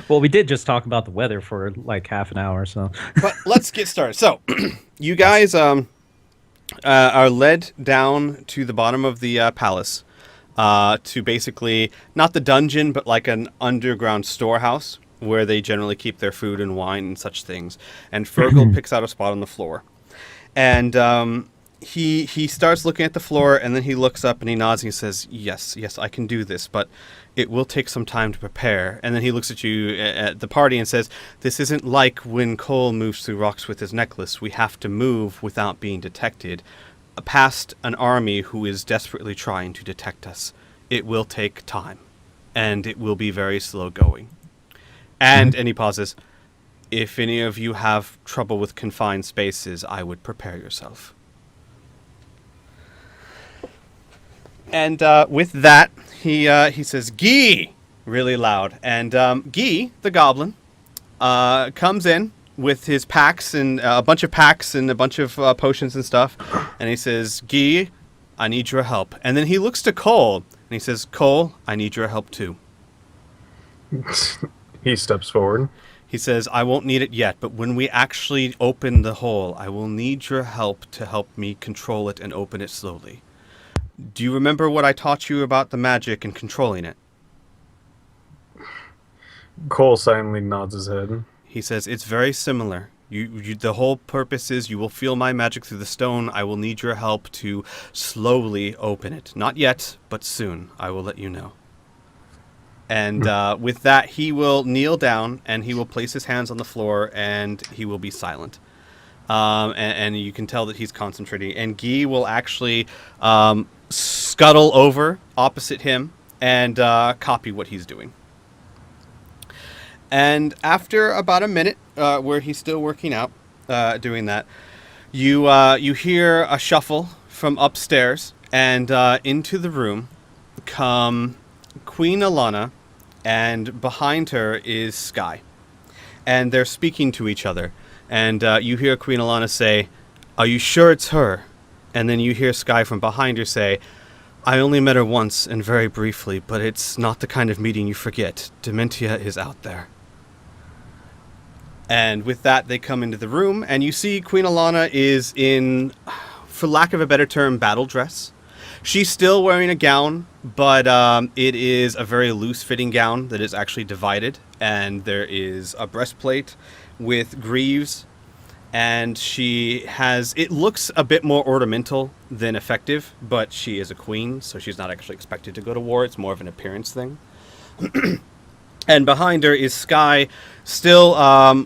Well, we did just talk about the weather for like half an hour, so But let's get started. So, you yes. guys are led down to the bottom of the palace to basically not the dungeon, but like an underground storehouse where they generally keep their food and wine and such things. And Fergal picks out a spot on the floor, and he starts looking at the floor, and then he looks up and he nods and he says, "Yes, yes, I can do this, but it will take some time to prepare." And then he looks at you at the party and says, "This isn't like when Cole moves through rocks with his necklace. We have to move without being detected, past an army who is desperately trying to detect us. It will take time, and it will be very slow going." Mhm. And he pauses. "If any of you have trouble with confined spaces, I would prepare yourself." And with that, he says, "Gee!" really loud. And Gee, the goblin, comes in with his packs and a bunch of packs and a bunch of potions and stuff. And he says, "Gee, I need your help." And then he looks to Cole and he says, "Cole, I need your help too." He steps forward. He says, "I won't need it yet, but when we actually open the hole, I will need your help to help me control it and open it slowly. Do you remember what I taught you about the magic and controlling it?" Cole silently nods his head. He says, "It's very similar. The whole purpose is you will feel my magic through the stone. I will need your help to slowly open it. Not yet, but soon. I will let you know." And with that, he will kneel down and he will place his hands on the floor and he will be silent. And you can tell that he's concentrating. And Guy will actually scuttle over opposite him and copy what he's doing. And after about a minute, where he's still working out, doing that, you hear a shuffle from upstairs, and into the room come Queen Alana, and behind her is Sky, and they're speaking to each other. And you hear Queen Alana say, "Are you sure it's her?" And then you hear Sky from behind her say, "I only met her once and very briefly, but it's not the kind of meeting you forget. Dementia is out there." And with that, they come into the room, and you see Queen Alana is in, for lack of a better term, battle dress. She's still wearing a gown, but it is a very loose-fitting gown that is actually divided, and there is a breastplate with greaves, and she has, it looks a bit more ornamental than effective, but she is a queen, so she's not actually expected to go to war. It's more of an appearance thing. And behind her is Sky, still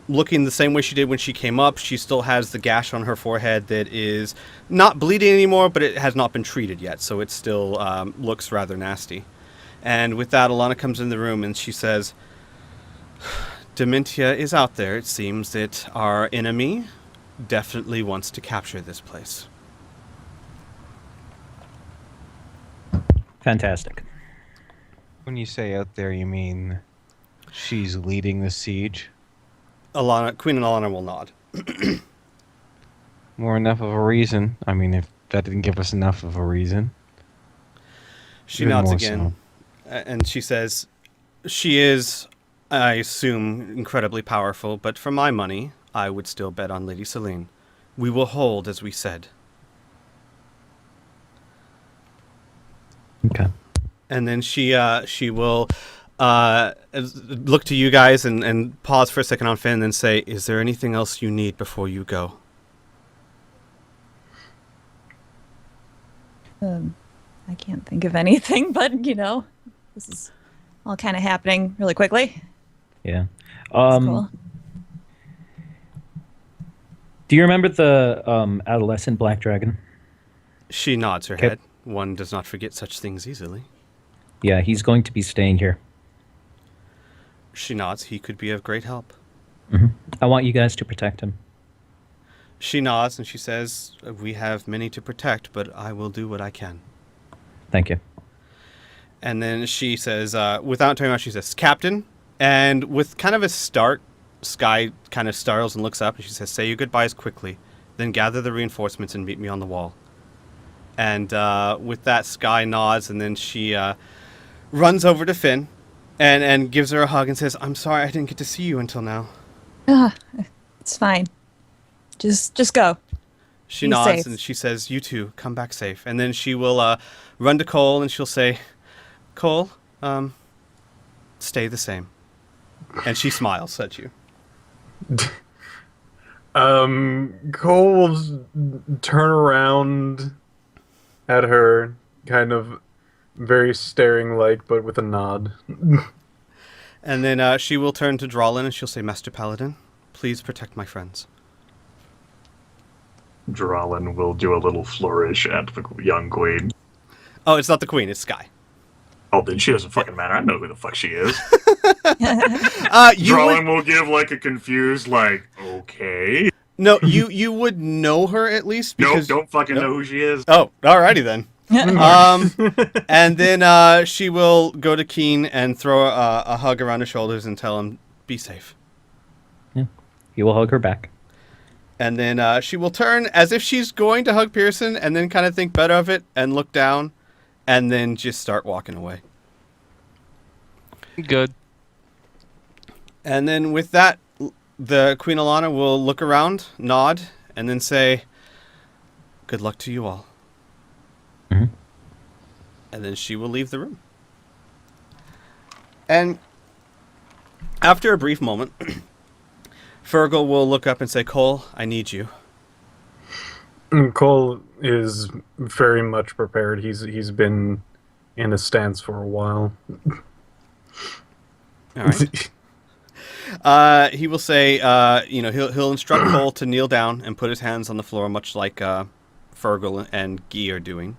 looking the same way she did when she came up. She still has the gash on her forehead that is not bleeding anymore, but it has not been treated yet, so it still looks rather nasty. And with that, Alana comes in the room and she says, "Dementia is out there. It seems that our enemy definitely wants to capture this place." Fantastic. When you say out there, you mean she's leading the siege? Queen Alana will nod. More enough of a reason. I mean, if that didn't give us enough of a reason. She Even nods more again, and she says, "She is, I assume, incredibly powerful, but for my money, I would still bet on Lady Celine. We will hold, as we said." Okay. And then she will look to you guys and pause for a second on Finn and then say, "Is there anything else you need before you go?" I can't think of anything, but this is all kind of happening really quickly. Yeah. That's cool. Do you remember the adolescent black dragon? She nods her Okay. head. One does not forget such things easily. Yeah, he's going to be staying here. She nods. He could be of great help. I want you guys to protect him. She nods and she says, "We have many to protect, but I will do what I can." Thank you. And then she says, without turning around, she says, "Captain." And with kind of a start, Sky kind of startles and looks up and she says, "Say your goodbyes quickly, then gather the reinforcements and meet me on the wall." And with that, Sky nods and then she runs over to Finn and gives her a hug and says, "I'm sorry I didn't get to see you until now." Ah, it's fine. Just go. She Be nods safe. and she says, "You too, come back safe." And then she will run to Cole and she'll say, "Cole, stay the same." And she smiles at you. Cole will turn around at her, kind of very staring-like, but with a nod. And then she will turn to Drolin and she'll say, "Master Paladin, please protect my friends." Drolin will do a little flourish at the young queen. Oh, it's not the queen, it's Sky. Oh, then she doesn't fucking matter. I know who the fuck she is. You Drolin would, will give like a confused, like, okay. no, you would know her at least Nope, because don't fucking Nope. know who she is. Oh, alrighty then. And then she will go to Keen and throw a hug around his shoulders and tell him, "Be safe." He will hug her back. And then she will turn as if she's going to hug Pearson and then kind of think better of it and look down and then just start walking away. Good. And then with that, the Queen Alana will look around, nod, and then say, "Good luck to you all." Mhm. And then she will leave the room. And after a brief moment, Fergal will look up and say, "Cole, I need you." Cole is very much prepared. He's been in a stance for a while. All right. He will say, he'll instruct Cole to kneel down and put his hands on the floor, much like Fergal and Guy are doing.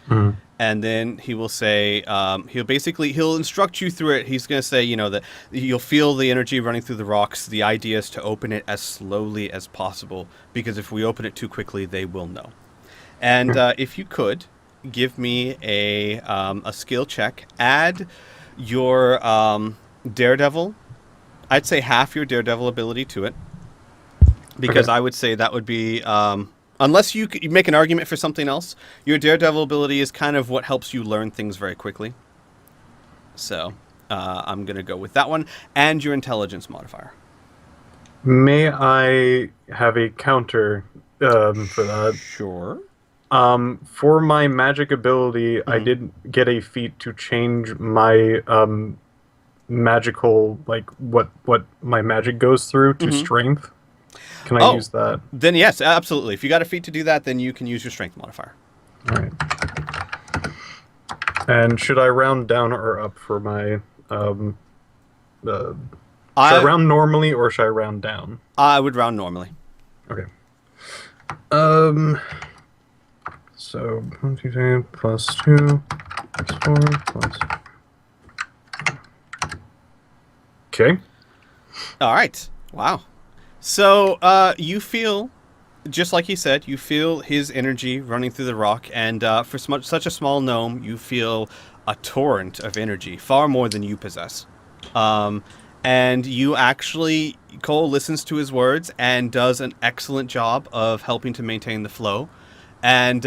Mhm. And then he will say, he'll instruct you through it. He's going to say, that you'll feel the energy running through the rocks. The idea is to open it as slowly as possible, because if we open it too quickly, they will know. And if you could, give me a skill check. Add your Daredevil. I'd say half your Daredevil ability to it, because Okay. I would say that would be... unless you make an argument for something else, your Daredevil ability is kind of what helps you learn things very quickly. So, I'm going to go with that one. And your Intelligence modifier. May I have a counter for that? Sure. For my magic ability, I Mhm. did get a feat to change my magical, like what my magic goes through to Mhm. strength. Can I Oh. use that? Then yes, absolutely. If you got a feat to do that, then you can use your Strength modifier. All right. And should I round down or up for my should I round normally or should I round down? I would round normally. Okay. So 1, 2, 3 plus 2 plus 4 plus. Okay. All right. Wow. So you feel, just like he said, you feel his energy running through the rock, and for such a small gnome, you feel a torrent of energy, far more than you possess. And you actually, Cole listens to his words and does an excellent job of helping to maintain the flow. And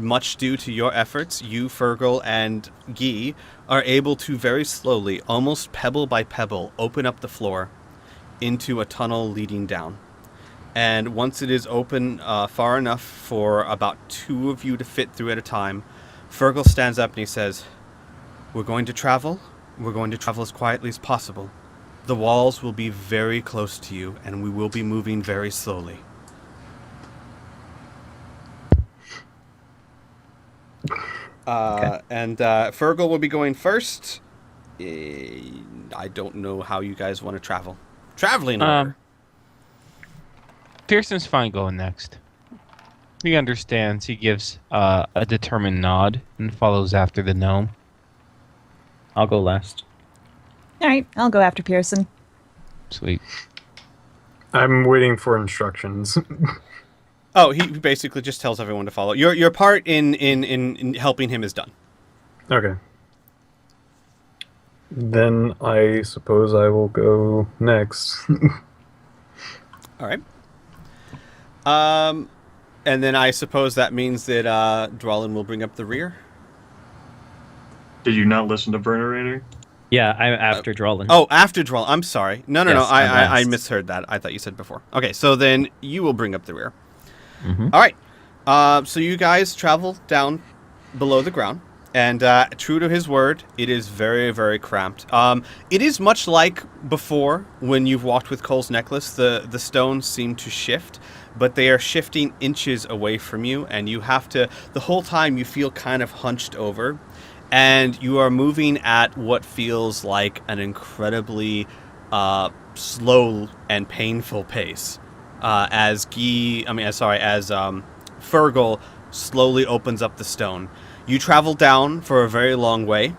much due to your efforts, you, Fergal, and Guy are able to very slowly, almost pebble by pebble, open up the floor into a tunnel leading down. And once it is open far enough for about 2 of you to fit through at a time, Fergal stands up and he says, "We're going to travel. We're going to travel as quietly as possible. The walls will be very close to you, and we will be moving very slowly." And Fergal will be going first. I don't know how you guys want to travel. Traveling order. Pearson's fine going next. He understands. He gives a determined nod and follows after the gnome. I'll go last. All right, I'll go after Pearson. Sweet. I'm waiting for instructions. Oh, he basically just tells everyone to follow. Your part in helping him is done. Okay. Then I suppose I will go next. All right. And then I suppose that means that Drolin will bring up the rear. Did you not listen to Burnerator? Yeah, I'm after Drolin. Oh, after Droll. I'm sorry. No. Yes, I'm I last. misheard that. I thought you said before. Okay, so then you will bring up the rear. Mhm. All right. So you guys travel down below the ground, and true to his word, it is very, very cramped. It is much like before when you've walked with Cole's necklace. The stones seem to shift, but they are shifting inches away from you, and you have to. The whole time you feel kind of hunched over, and you are moving at what feels like an incredibly slow and painful pace. As Fergal slowly opens up the stone. You travel down for a very long way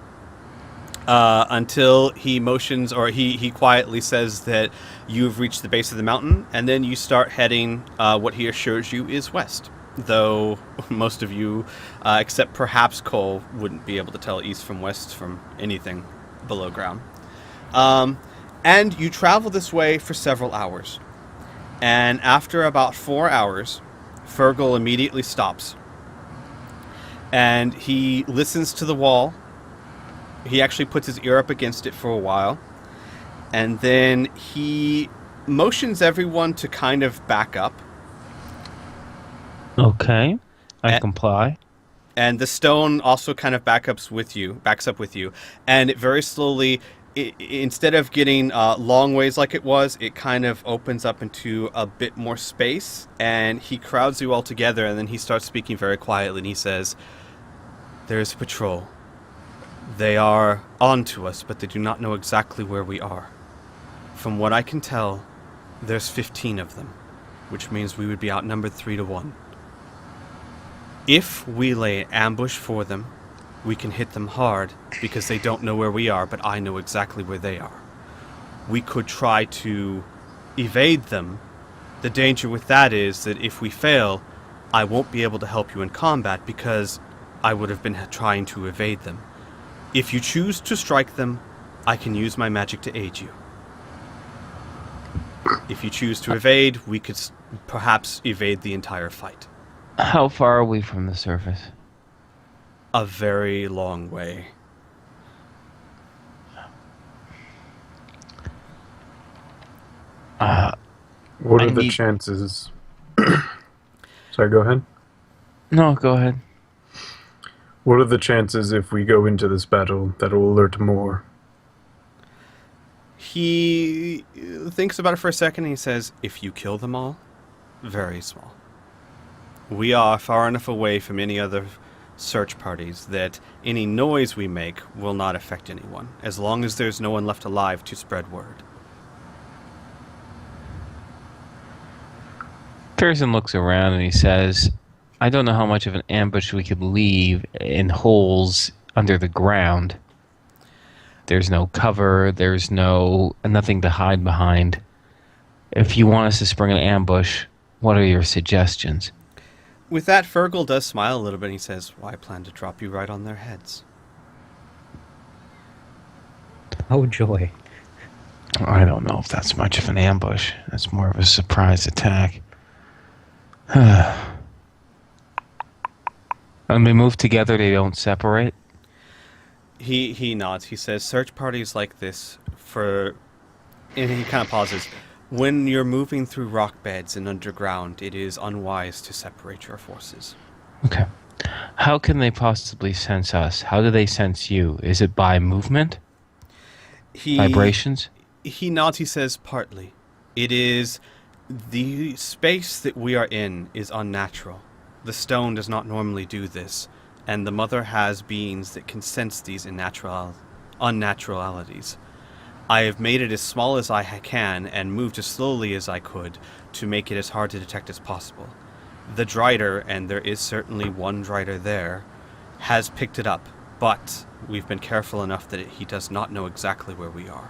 until he motions, or he quietly says that you've reached the base of the mountain, and then you start heading what he assures you is west. Though most of you, except perhaps Cole, wouldn't be able to tell east from west from anything below ground. And you travel this way for several hours. And after about 4 hours, Fergal immediately stops. And he listens to the wall. He actually puts his ear up against it for a while. And then he motions everyone to kind of back up. Okay. I Eh. comply. And the stone also kind of backs up with you. And it very slowly, instead of getting long ways like it was, it kind of opens up into a bit more space. And he crowds you all together, and then he starts speaking very quietly, and he says, "There's a patrol. They are on to us, but they do not know exactly where we are. From what I can tell, there's 15 of them, which means we would be outnumbered 3-1. If we lay an ambush for them, we can hit them hard because they don't know where we are, but I know exactly where they are. We could try to evade them. The danger with that is that if we fail, I won't be able to help you in combat because I would have been trying to evade them. If you choose to strike them, I can use my magic to aid you. If you choose to evade, we could perhaps evade the entire fight." How far are we from the surface? A very long way. What I are the need- chances? Sorry, go ahead. No, go ahead. What are the chances if we go into this battle that it will alert more? He thinks about it for a second and he says, "If you kill them all, very small. We are far enough away from any other search parties that any noise we make will not affect anyone, as long as there's no one left alive to spread word." Pearson looks around and he says, I don't know how much of an ambush we could leave in holes under the ground. There's no cover, there's nothing to hide behind. If you want us to spring an ambush, what are your suggestions? With that, Fergal does smile a little bit and he says, "Well, I plan to drop you right on their heads." Oh, joy. I don't know if that's much of an ambush. That's more of a surprise attack. When they move together, they don't separate? He nods. He says, "Search parties like this and he kind of pauses. When you're moving through rock beds and underground, it is unwise to separate your forces." Okay. How can they possibly sense us? How do they sense you? Is it by movement? Vibrations? He nods. He says, "Partly. It is the space that we are in is unnatural. The stone does not normally do this, and the mother has beings that can sense these unnaturalities. I have made it as small as I can and moved as slowly as I could to make it as hard to detect as possible. The Drider, and there is certainly one Drider there, has picked it up, but we've been careful enough that he does not know exactly where we are."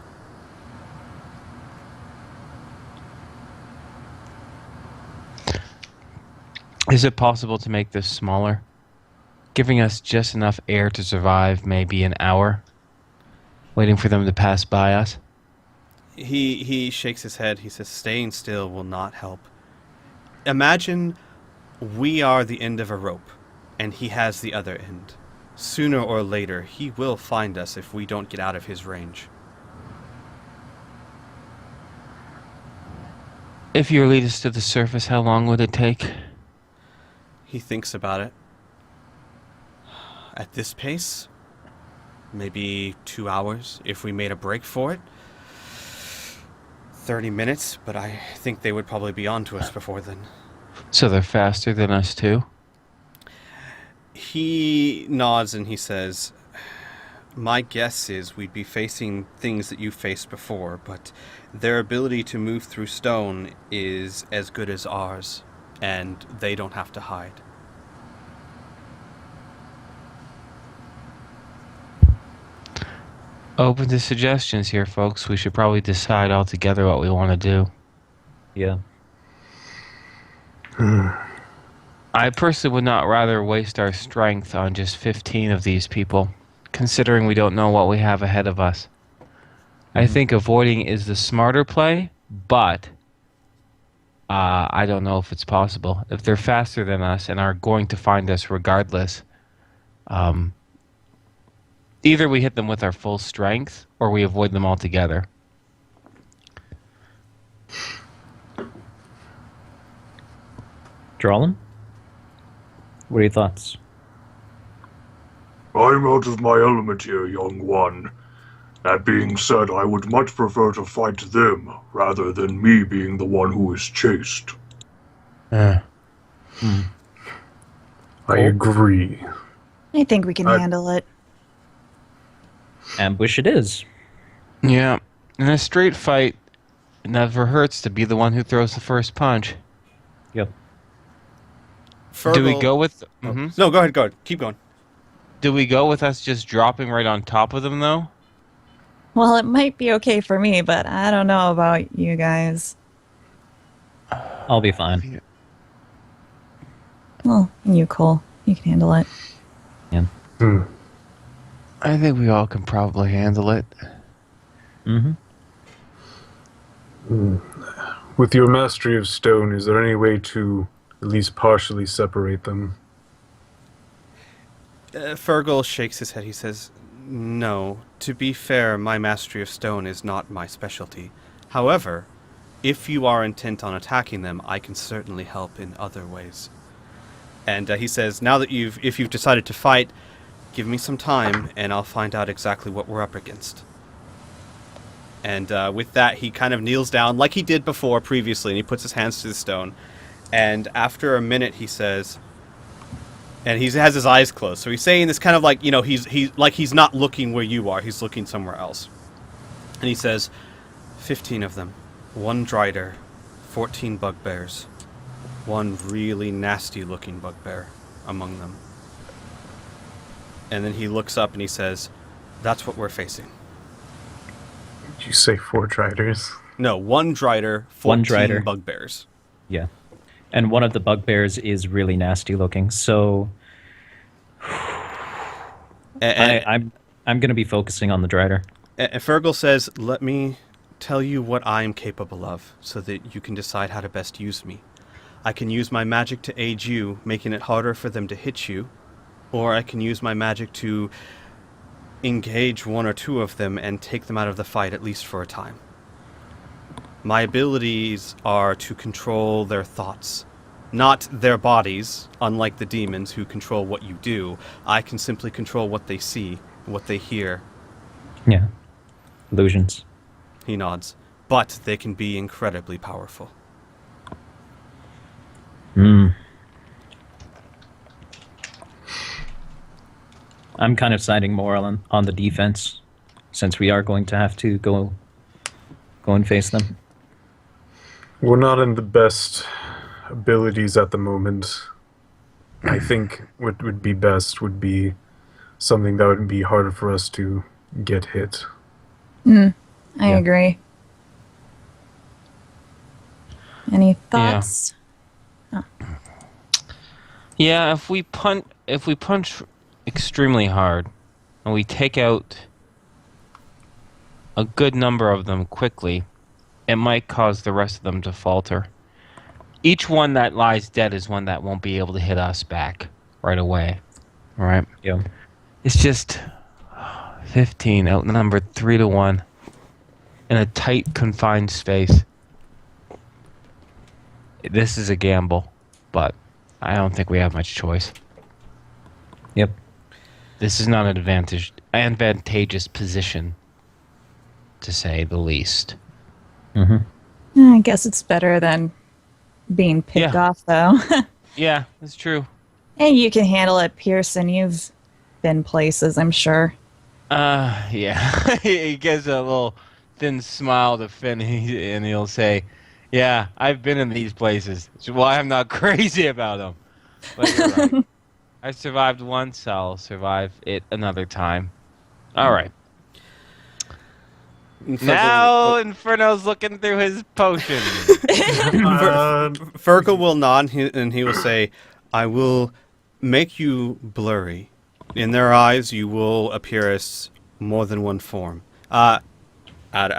Is it possible to make this smaller? Giving us just enough air to survive maybe an hour? Waiting for them to pass by us? He shakes his head. He says, "Staying still will not help. Imagine we are the end of a rope, and he has the other end. Sooner or later, he will find us if we don't get out of his range. If you lead us to the surface, how long would it take? He thinks about it. At this pace, maybe 2 hours if we made a break for it. 30 minutes, but I think they would probably be on to us before then. So they're faster than us too? He nods and he says, my guess is we'd be facing things that you faced before, but their ability to move through stone is as good as ours, and they don't have to hide. Open to suggestions here, folks. We should probably decide altogether what we want to do. Yeah. I personally would not rather waste our strength on just 15 of these people, considering we don't know what we have ahead of us. I think avoiding is the smarter play, but I don't know if it's possible. If they're faster than us and are going to find us regardless, either we hit them with our full strength or we avoid them altogether. Drawlin? What are your thoughts? I'm out of my element here, young one. That being said, I would much prefer to fight them rather than me being the one who is chased. I agree. I think we can handle it. Ambush it is. Yeah, in a straight fight, it never hurts to be the one who throws the first punch. Yep. Do we go with... No, go ahead. Keep going. Do we go with us just dropping right on top of them, though? Well, it might be okay for me, but I don't know about you guys. I'll be fine. Well, and you, Cole. You can handle it. Yeah. I think we all can probably handle it. With your mastery of stone, is there any way to at least partially separate them? Fergal shakes his head. He says, no, to be fair, my mastery of stone is not my specialty. However, if you are intent on attacking them, I can certainly help in other ways. And he says, now that if you've decided to fight, give me some time and I'll find out exactly what we're up against. And with that, he kind of kneels down like he did before previously, and he puts his hands to the stone. And after a minute, he says, and he has his eyes closed. So he's saying this kind of like, he's not looking where you are. He's looking somewhere else. And he says, 15 of them, 1 drider, 14 bugbears, 1 really nasty looking bugbear among them. And then he looks up and he says, that's what we're facing. Did you say 4 driders? No, 1 drider, 14 bugbears. Yeah. And one of the bugbears is really nasty looking, so I'm going to be focusing on the drider. And Fergal says, let me tell you what I'm capable of, so that you can decide how to best use me. I can use my magic to aid you, making it harder for them to hit you, or I can use my magic to engage 1 or 2 of them and take them out of the fight, at least for a time. My abilities are to control their thoughts, not their bodies, unlike the demons who control what you do. I can simply control what they see, what they hear. Yeah. Illusions. He nods. But they can be incredibly powerful. I'm kind of siding more on the defense, since we are going to have to go and face them. We're not in the best abilities at the moment. I think what would be best would be something that would be harder for us to get hit. I agree. Any thoughts? Yeah, if we punch extremely hard and we take out a good number of them quickly, it might cause the rest of them to falter. Each one that lies dead is one that won't be able to hit us back right away. All right? Yeah. It's just 15 outnumbered 3-1 in a tight, confined space. This is a gamble, but I don't think we have much choice. Yep. This is not an advantageous position, to say the least. I guess it's better than being picked Yeah. off, though. Yeah, that's true. And you can handle it, Pearson. You've been places, I'm sure. Yeah. He gives a little thin smile to Finn, and he'll say, "Yeah, I've been in these places. That's why I'm not crazy about them." But you're right. I survived once. I'll survive it another time. All right. Now Inferno's looking through his potion. Fergal will nod and he will say, I will make you blurry. In their eyes, you will appear as more than one form. Out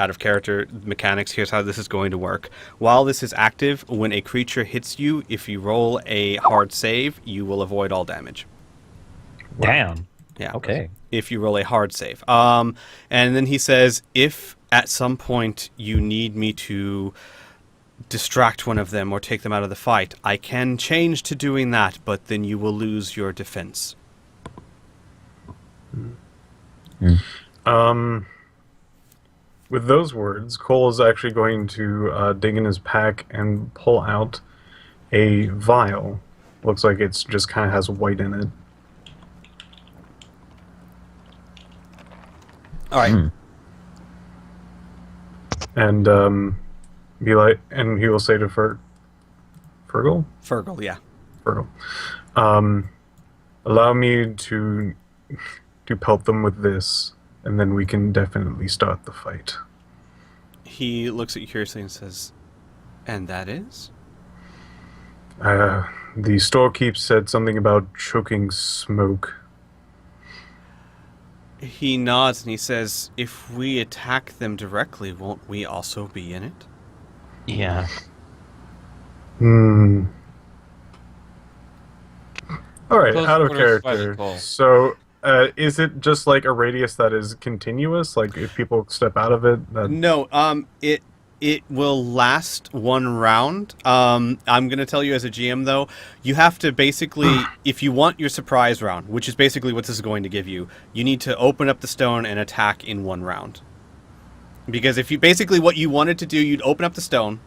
of character mechanics, here's how this is going to work. While this is active, when a creature hits you, if you roll a hard save, you will avoid all damage. Damn. Yeah. Okay. If you roll a hard save. And then he says, if at some point you need me to distract one of them or take them out of the fight, I can change to doing that, but then you will lose your defense. With those words, Cole is actually going to dig in his pack and pull out a vial. Looks like it's just kind of has white in it. All right. And be like, and he will say to Fergal? Fergal, yeah. Fergal. Allow me to pelt them with this, and then we can definitely start the fight. He looks at you curiously and says, and that is? The storekeep said something about choking smoke. He nods and he says, if we attack them directly, won't we also be in it? Yeah. Alright, Close out of quarters character. fighting, Cole. So, is it just like a radius that is continuous? Like, if people step out of it? No, it will last one round. I'm going to tell you as a GM, though, you have to basically, if you want your surprise round, which is basically what this is going to give you, you need to open up the stone and attack in one round. Because if you, basically what you wanted to do, you'd open up the stone,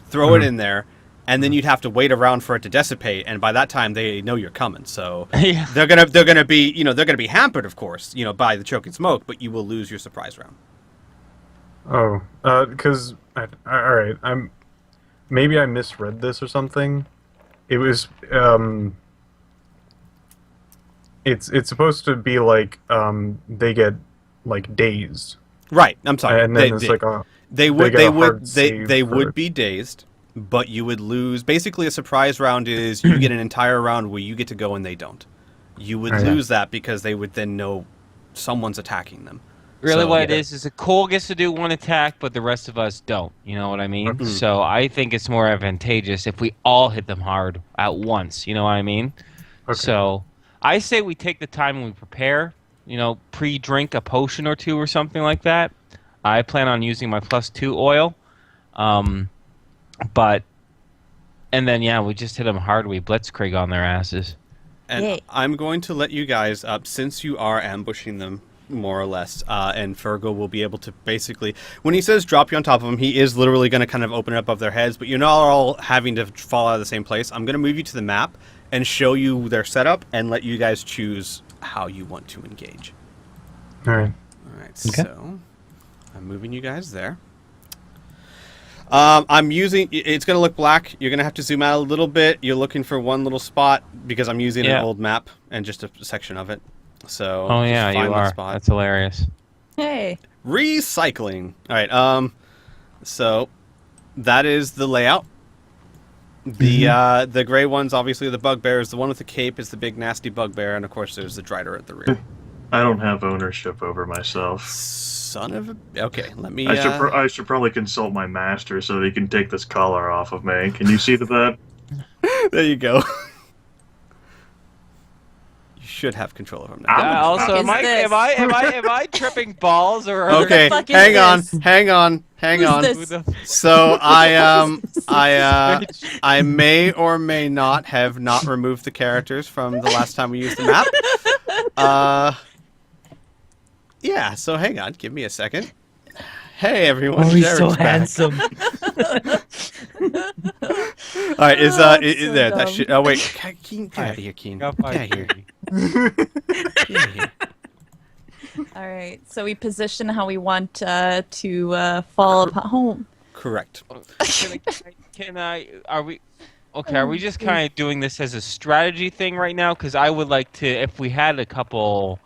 throw it in there, and then you'd have to wait around for it to dissipate, and by that time they know you're coming. So Yeah. they're gonna be, they're gonna be hampered, of course, by the choking smoke, but you will lose your surprise round. Oh, because alright, maybe I misread this or something. It was it's supposed to be like they get like dazed, Right. I'm sorry. and then it's like they get a hard would save be dazed, but you would lose. Basically, a surprise round is you get an entire round where you get to go and they don't. You would Okay. lose that because they would then know someone's attacking them. Really, So, what it yeah. is a Cole gets to do one attack, but the rest of us don't. You know what I mean? So I think it's more advantageous if we all hit them hard at once. You know what I mean? Okay. So I say we take the time and we prepare. Pre-drink a potion or two or something like that. I plan on using my +2 oil, and then we just hit them hard. We blitzkrieg on their asses. And Yay. I'm going to let you guys up since you are ambushing them more or less, and Fergal will be able to basically, when he says drop you on top of them, he is literally going to kind of open it up above their heads, but you're not all having to fall out of the same place. I'm going to move you to the map and show you their setup and let you guys choose how you want to engage. Alright. All right, Okay. so I'm moving you guys there. I'm using, it's going to look black. You're going to have to zoom out a little bit. You're looking for one little spot because I'm using an Yeah. old map and just a section of it. So Oh just yeah, find you the are. spot. That's hilarious. Hey. Recycling. All right. So that is the layout. The gray one's obviously the bugbears. The one with the cape is the big nasty bugbear, and of course there's the Drider at the rear. I don't have ownership over myself. Son of a. Okay, let me. I should probably consult my master so that he can take this collar off of me. Can you see to that? There you go. You should have control of him now. Also, Is am I, this? am I tripping balls or? Okay, fuck is hang on, this? hang on, hang Who's on. this? Who the So Who's this? I may or may not have not removed the characters from the last time we used the map. Yeah. So hang on, give me a second. Hey everyone, Oh, he's so Jared's back. handsome. All right, is so there? That dumb. shit. Oh wait, Keen, get out of here, Keen. Got Get out of here. 530. Get out of here. All right, so we position how we want to fall upon home. Correct. Are we? Okay, are we just kind of doing this as a strategy thing right now? Because I would like to, if we had a couple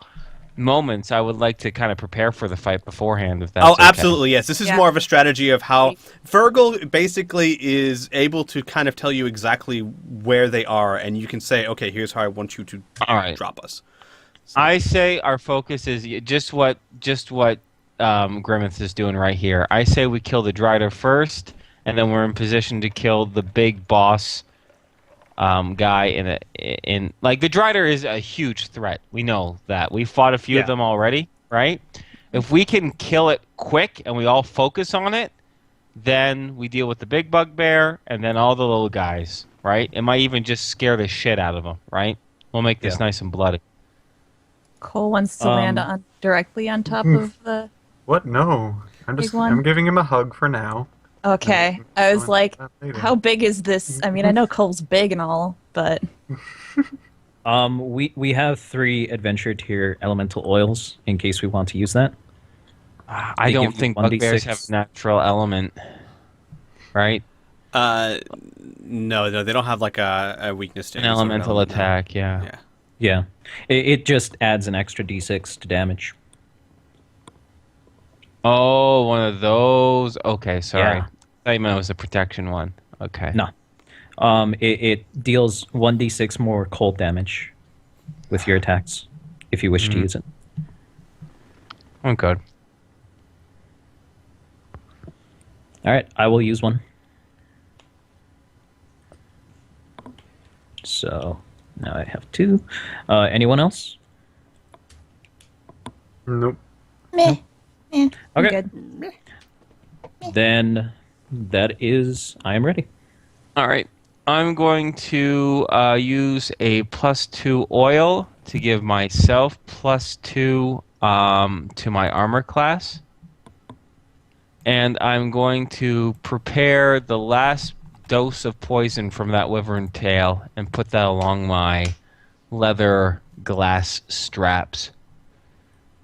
moments, I would like to kind of prepare for the fight beforehand. If that's Oh, okay. absolutely, yes. This is Yeah. more of a strategy of how Virgil basically is able to kind of tell you exactly where they are, and you can say, okay, here's how I want you to All right. drop us. I say our focus is just what Grimace is doing right here. I say we kill the Drider first, and then we're in position to kill the big boss guy in like the Drider is a huge threat. We know that. We fought a few Yeah. of them already, right? If we can kill it quick and we all focus on it, then we deal with the big bugbear and then all the little guys, right? It might even just scare the shit out of them, right? We'll make this Yeah. nice and bloody. Cole wants to land on directly on top of the. What? No. Big one? I'm giving him a hug for now. Okay, I was Going like, back later. how big is this? I mean, I know Cole's big and all, but We have 3 adventure tier elemental oils in case we want to use that. I They don't give you think 1d6. bugbears have a natural element, right? No, they don't have like a weakness to An any sort of elemental element, no. attack, yeah. Yeah. Yeah, it just adds an extra d6 to damage. Oh, one of those. Okay, sorry. Yeah. I thought you meant it was a protection one. Okay. No, it deals 1d6 more cold damage with your attacks if you wish to use it. I'm good. All right, I will use one. So now I have 2. Anyone else? Nope. meh, I'm Okay. good. Then that is I am ready. All right. I'm going to use a +2 oil to give myself +2 to my armor class. And I'm going to prepare the last dose of poison from that wyvern tail and put that along my leather glass straps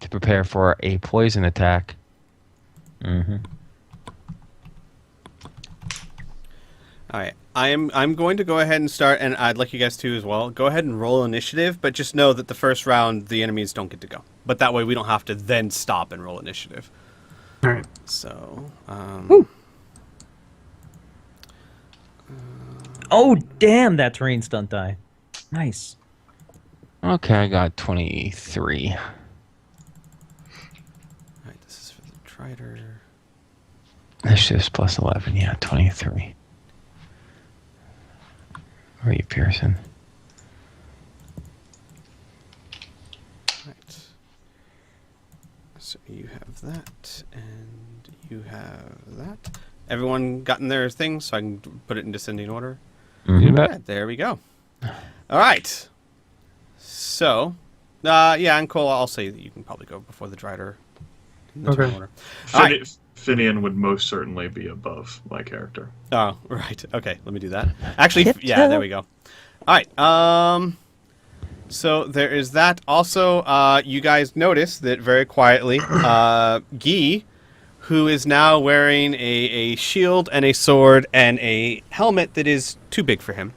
to prepare for a poison attack. Mm-hmm. All right. I'm going to go ahead and start, and I'd like you guys to as well. Go ahead and roll initiative, but just know that the first round the enemies don't get to go. But that way we don't have to then stop and roll initiative. All right. So, Oh damn, that terrain stunt die. Nice. Okay, I got 23. all right, this is for the Trider. That's just +11, yeah, 23. Where are you, Pearson? Right. So you have that, and you have that. Everyone gotten their things, so I can put it in descending order. You bet. Yeah, there we go. All right. So, yeah, and Cole, I'll say that you can probably go before the Drider in the turn Okay. order. All right. Finian would most certainly be above my character. Oh, right. Okay, let me do that. Actually, Tip yeah, toe. there we go. All right. So there is that. Also, you guys notice that very quietly, Guy, who is now wearing a shield and a sword and a helmet that is too big for him,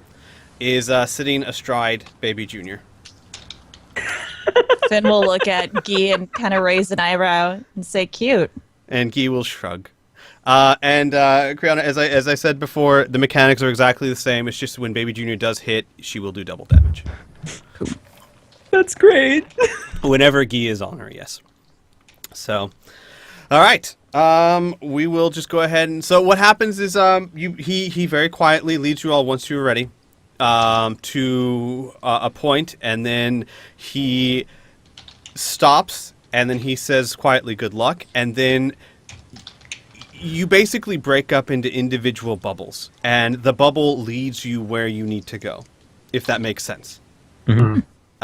is sitting astride Baby Junior. Finn will look at Guy and kind of raise an eyebrow and say, "Cute." And Guy will shrug. And Kriana, as I said before, the mechanics are exactly the same. It's just when Baby Junior does hit, she will do double damage. That's great. Whenever Guy is on her, yes. So, all right. We will just go ahead and. So what happens is, he very quietly leads you all once you're ready. to a point, and then he stops, and then he says quietly, "Good luck," and then you basically break up into individual bubbles, and the bubble leads you where you need to go, if that makes sense.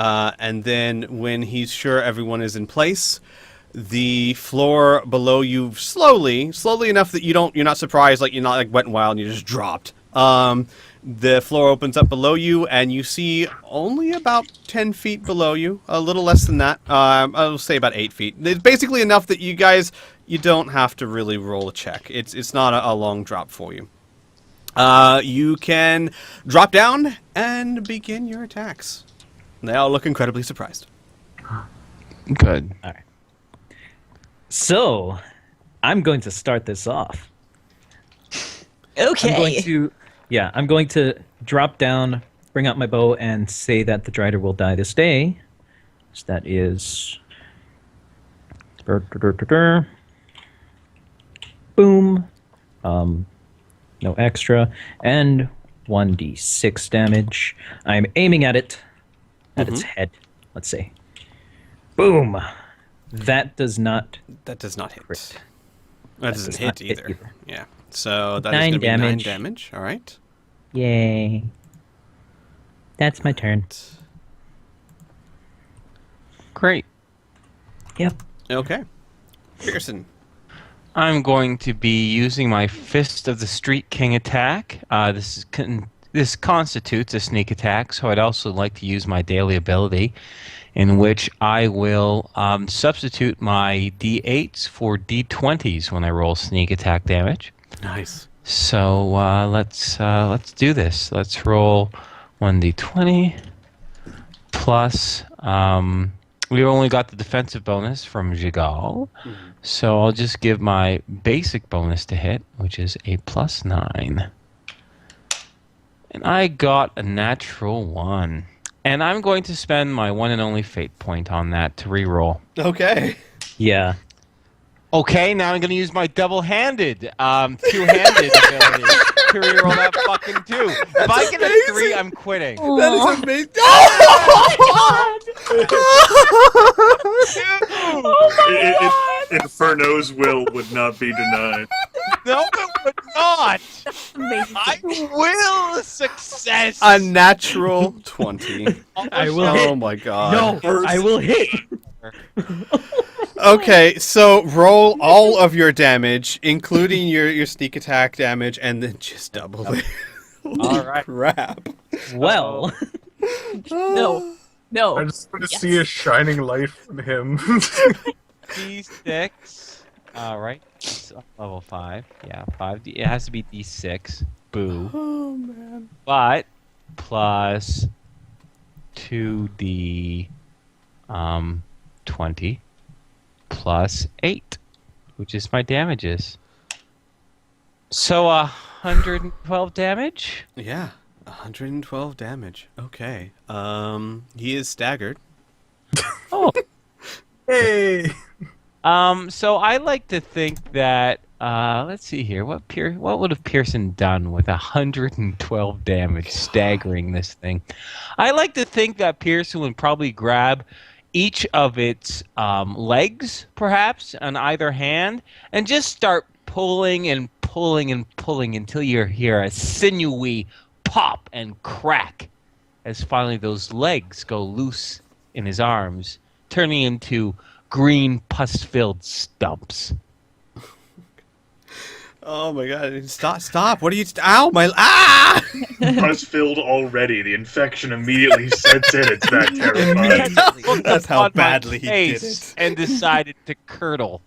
And then when he's sure everyone is in place, the floor below you slowly enough that you're not surprised, like you're not like Wet n Wild and you just dropped. The floor opens up below you, and you see only about 10 feet below you, a little less than that. I'll say about 8 feet. It's basically enough that you don't have to really roll a check. It's not a long drop for you. You can drop down and begin your attacks. They all look incredibly surprised. Good. All right. So, I'm going to start this off. Okay. I'm going to drop down, bring out my bow, and say that the Drider will die this day. So that is... Boom. No extra. And 1d6 damage. I'm aiming at it. At its head, let's say. Boom. That does not... That does not hit. Crit. That doesn't does hit not hit either. either. Yeah. So that is 9 going to be 9 damage. damage. All right. Yay. That's my turn. Great. Yep. Okay. Pearson. I'm going to be using my Fist of the Street King attack. This constitutes a sneak attack, so I'd also like to use my daily ability, in which I will substitute my D8s for D20s when I roll sneak attack damage. Nice. So let's do this. Let's roll 1d20 plus. We only got the defensive bonus from Jigal, so I'll just give my basic bonus to hit, which is a +9. And I got a natural 1. And I'm going to spend my one and only fate point on that to reroll. Okay. Yeah. Okay, now I'm going to use my double-handed, two-handed ability to reroll that fucking 2. If I get a 3, I'm quitting. That is amazing. Inferno's will would not be denied. No, it would not. Amazing. I will success. A natural 20. I will Oh hit. my god. No, I will hit. Okay, so roll all of your damage, including your sneak attack damage, and then just double it. All right. Crap. Well, No. No. I just want to Yes. see a shining light from him. D6. All right. It's level 5. Yeah, 5. It has to be D6. Boo. Oh man. But plus 2D 20 plus 8, which is my damages. So 112 damage. Yeah, 112 damage. Okay. He is staggered. Oh. Hey! So I like to think that let's see here. What would have Pearson done with 112 damage, staggering this thing? I like to think that Pearson would probably grab each of its legs, perhaps, on either hand, and just start pulling and pulling and pulling until you hear a sinewy pop and crack as finally those legs go loose in his arms, turning into green pus-filled stumps. Oh my god! Stop! What are you? Ow! Ah! Pus filled already. The infection immediately sets in. It's that terrifying. That's how On my badly he did face it. And decided to curdle.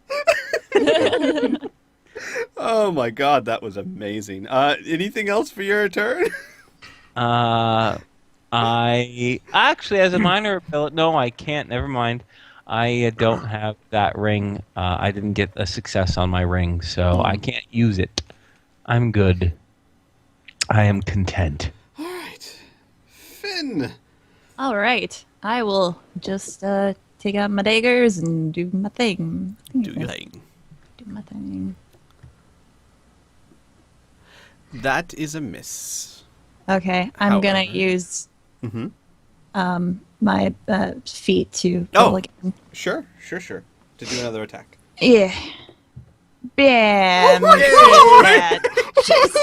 Oh my god, that was amazing. Anything else for your turn? I actually, as a minor ability, no, I can't. Never mind. I don't have that ring. I didn't get a success on my ring, so I can't use it. I'm good. I am content. All right, Finn. All right. I will just take out my daggers and do my thing. Do your thing. Do my thing. That is a miss. Okay, I'm gonna However. use Mm-hmm. my feet to Oh. roll again. Sure. To do another attack. Yeah. Bam! Oh Yeah. Just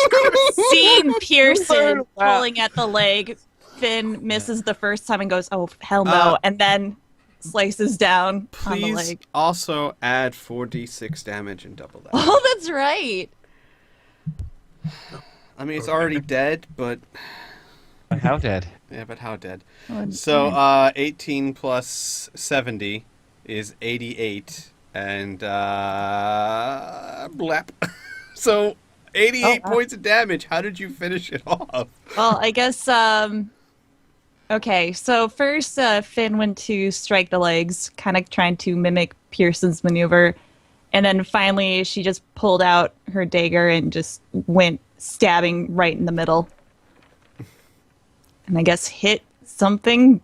seeing Pearson pulling at the leg, Finn misses the first time and goes, "Oh hell no!" and then slices down on the Please leg. also add 4d6 damage and double that. Oh, that's right. I mean, it's already dead, but How dead? yeah, but how dead? Oh, So 18 plus 70 is 88, and blap. So 88 wow. points of damage. How did you finish it off? Well, I guess. Okay, so first Finn went to strike the legs, kind of trying to mimic Pearson's maneuver, and then finally she just pulled out her dagger and just went stabbing right in the middle, and I guess hit something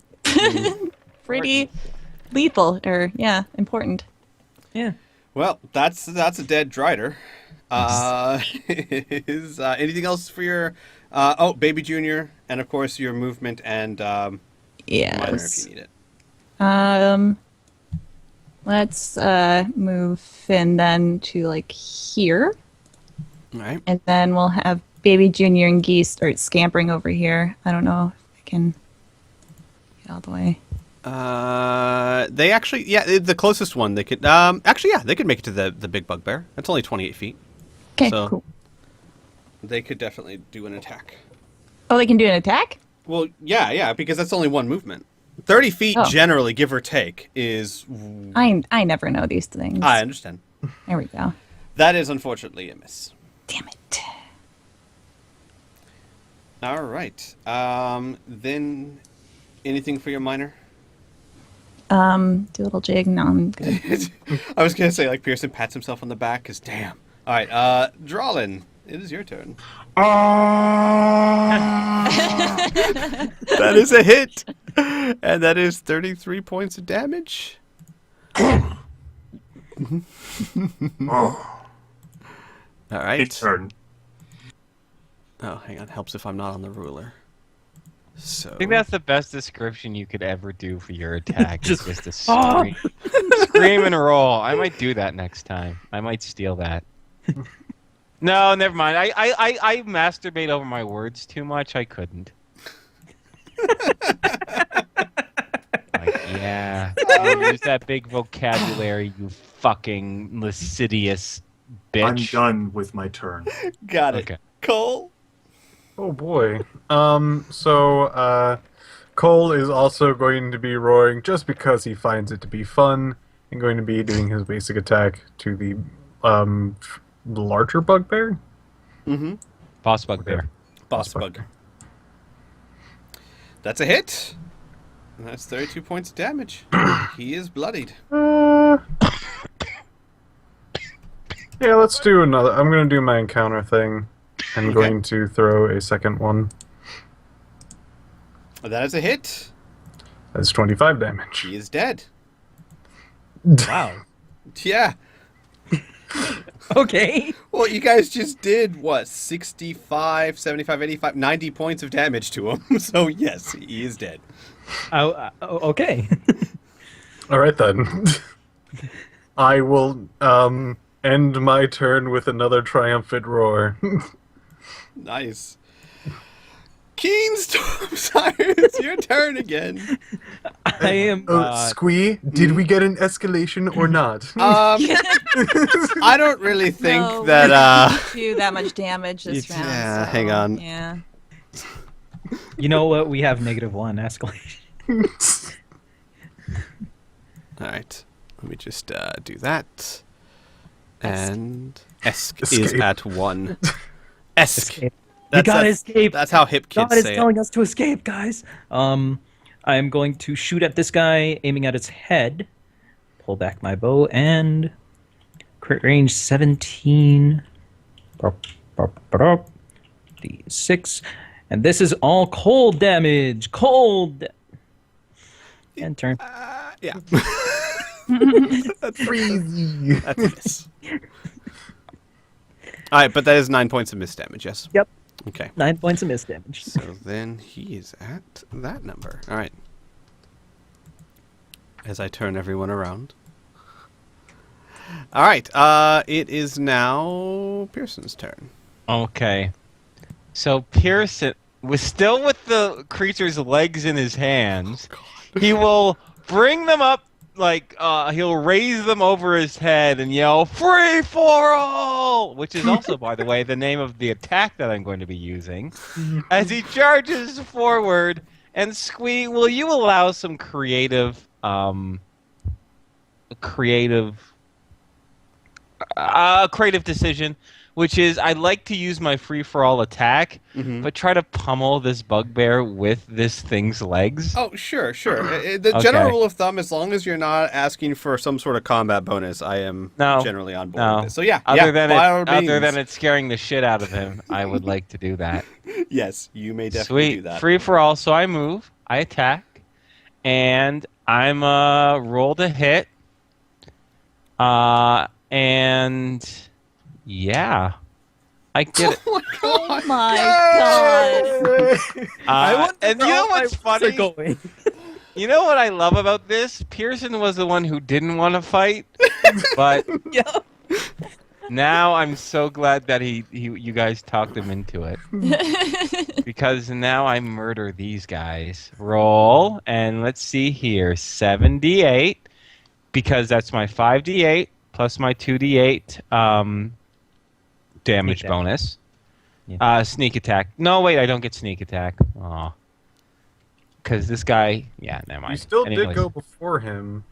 pretty lethal or important. Yeah. Well, that's a dead Drider. Is anything else for your Baby Junior, and of course your movement and minor if Yes. you need it. Let's move Finn then to like here, All right. and then we'll have Baby Junior and Geese start scampering over here. I don't know if I can get all the way. They actually, the closest one they could, they could make it to the big bugbear. That's only 28 feet. Okay, So- cool. They could definitely do an attack. Oh, they can do an attack? Well, yeah, because that's only one movement. 30 feet Oh. generally, give or take, is. I never know these things. I understand. There we go. That is unfortunately a miss. Damn it. All right. Then anything for your minor? Do a little jig. No, I'm good. I was gonna say like Pearson pats himself on the back, cause damn. All right, Drawlin, it is your turn. That is a hit, and that is 33 points of damage. Oh, All right. its turn. Oh, hang on. Helps if I'm not on the ruler. So. I think that's the best description you could ever do for your attack. Just- just a scream, scream and roll. I might do that next time. I might steal that. No, never mind. I masturbate over my words too much. I couldn't. Like, yeah, you use that big vocabulary, you fucking lascivious I'm bitch. done with my turn. Got it. Okay. Cole. Oh boy. So Cole is also going to be roaring just because he finds it to be fun, and going to be doing his basic attack to the larger bugbear. Mm-hmm. Boss bugbear. Boss bug. That's a hit. And that's 32 points of damage. He is bloodied. Yeah, let's do another. I'm going to do my encounter thing. I'm Okay. going to throw a second one. That is a hit. That's 25 damage. He is dead. Wow. Yeah. Okay. Well, you guys just did, what, 65, 75, 85, 90 points of damage to him. So, yes, he is dead. Okay. All right, then. I will end my turn with another triumphant roar. Nice. Keen Storm Sire, it's your turn again. I am. Squee, did we get an escalation or not? I don't really think No, that, we didn't do that much damage this It's- round. yeah, so, hang on. Yeah. You know what? We have -1 escalation. Alright, let me just do that. And Esk is Escape. at 1. Esk. Escape. We gotta escape. That's how hip kids God is say it. telling us to escape, guys. I am going to shoot at this guy, aiming at its head. Pull back my bow and crit range 17. D6, and this is all cold damage. Cold. And turn. Yeah. Crazy. That's a miss. Alright, but that is 9 points of miss damage, yes? Yep. Okay. 9 points of miss damage. So then he is at that number. All right. As I turn everyone around. All right. It is now Pearson's turn. Okay. So Pearson was still with the creature's legs in his hands. He will bring them up, like, he'll raise them over his head and yell, "Free for all!" Which is also, by the way, the name of the attack that I'm going to be using. As he charges forward. And Squee, will you allow some creative decision, which is I like to use my free-for-all attack, but try to pummel this bugbear with this thing's legs. Oh, sure. The general rule of thumb, as long as you're not asking for some sort of combat bonus, I am generally on board with this. So yeah, other than it scaring the shit out of him, I would like to do that. Yes, you may definitely do that. Free-for-all, so I move, I attack, and I'm roll to hit. And yeah, I get it. Oh my god! And you know what's funny? You know what I love about this? Pearson was the one who didn't want to fight, but now I'm so glad that you guys talked him into it. Because now I murder these guys. Roll, and let's see here, 7d8, because that's my 5d8 plus my 2d8 damage bonus. Yeah. Sneak attack. No, wait, I don't get sneak attack. Aw. Because this guy... Yeah, never mind. You still Anyways. did go before him.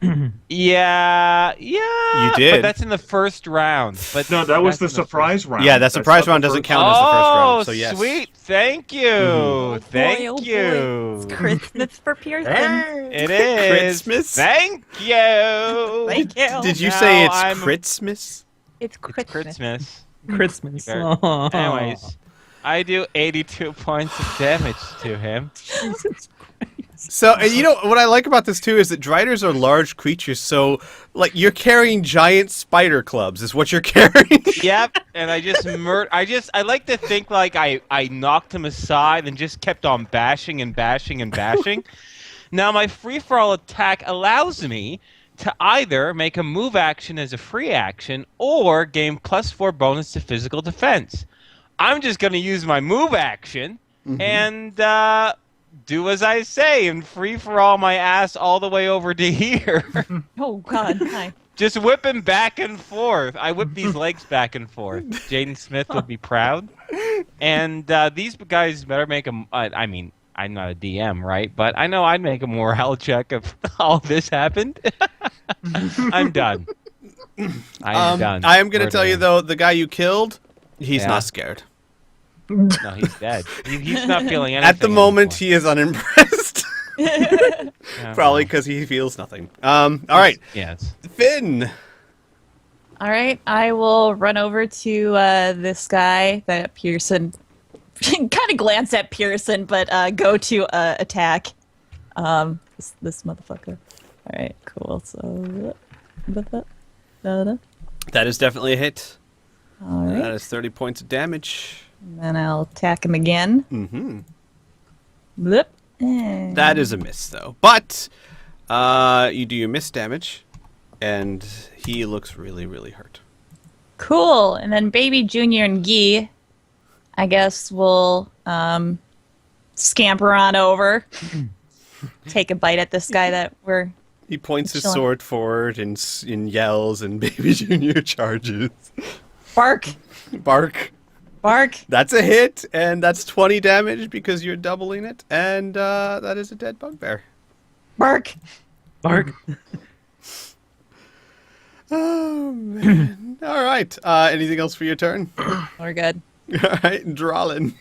Yeah. You did. But that's in the first round. But No, that was the that's in surprise round. Yeah, that That's surprise not round the doesn't first- count as the first round. So yes. Sweet. Thank you. Thank you. It's Christmas for Pearson. It is. Christmas? Thank you. Thank you. Did you Now say it's I'm- Christmas? It's Christmas. Christmas. Christmas. Fair. Aw. Anyways, I do 82 points of damage to him. Jesus Christ. So, and you know what I like about this too is that driders are large creatures. So, like, you're carrying giant spider clubs, is what you're carrying. Yep, and I just I like to think like I knocked him aside and just kept on bashing and bashing and bashing. Now my free-for-all attack allows me to either make a move action as a free action or gain +4 bonus to physical defense. I'm just going to use my move action and do as I say and free-for-all my ass all the way over to here. Oh god, hi. Just whip him back and forth. I whip these legs back and forth. Jaden Smith would be proud. And these guys better make a... I mean, I'm not a DM, right? But I know I'd make a morale check if all this happened. I'm done. I'm done. I am going to tell you, though, the guy you killed, he's Yeah. not scared. No, he's dead. He's not feeling anything At the moment, anymore. he is unimpressed. Yeah, Probably because he feels nothing. All right, Yes. Finn. All right, I will run over to this guy that Pearson kind of glance at Pearson, but go to attack this motherfucker. All right, cool. So, That is definitely a hit. all right, That is 30 points of damage. and then I'll attack him again. Mm-hmm. Blip. And That is a miss, though. But you do your miss damage, and he looks really, really hurt. cool. And then Baby Junior and Guy, I guess, will scamper on over, take a bite at this guy that we're. He points his Chilling. sword forward and yells, and Baby Junior charges. Bark, Bark. bark. That's a hit, and that's 20 damage because you're doubling it, and that is a dead bugbear. Bark. Bark. Oh, man. All right. Anything else for your turn? We're good. All right, Dralin.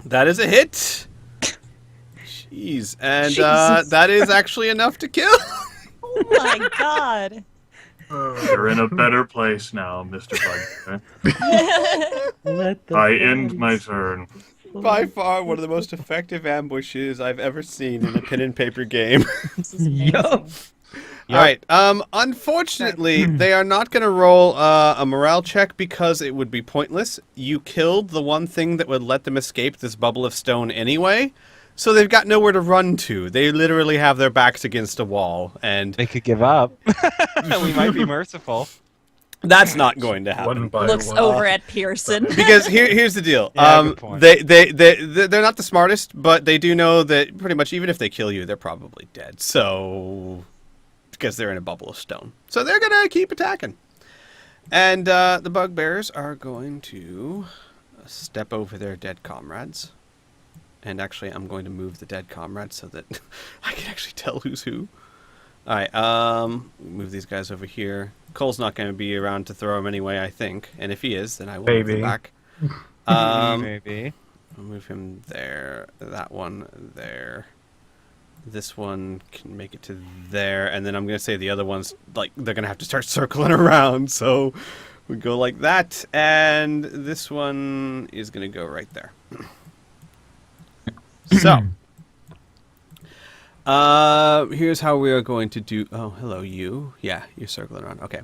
That is a hit. Jeez, and Jesus. that is actually enough to kill. Oh my god. You're in a better place now, Mr. Bugbear. Let the I end flames my turn. By far, one of the most effective ambushes I've ever seen in a pen and paper game. This is amazing. Yup. All right. Unfortunately, they are not going to roll a morale check because it would be pointless. You killed the one thing that would let them escape this bubble of stone anyway, so they've got nowhere to run to. They literally have their backs against a wall, and They could give up. We might be merciful. that's not going to happen. One by Looks one. over at Pearson. Because here's the deal. Yeah, good point. They're not the smartest, but they do know that pretty much even if they kill you, they're probably dead. So, because they're in a bubble of stone, so they're gonna keep attacking. And the bugbears are going to step over their dead comrades. And actually, I'm going to move the dead comrades so that I can actually tell who's who. All right, move these guys over here. Cole's not going to be around to throw them anyway, I think. And if he is, then I will move them Maybe. back. Maybe. I'll move him there. That one there. This one can make it to there, and then I'm going to say the other ones, like, they're going to have to start circling around. So we go like that, and this one is going to go right there. So, here's how we are going to do... Oh, hello, you. Yeah, you're circling around. Okay.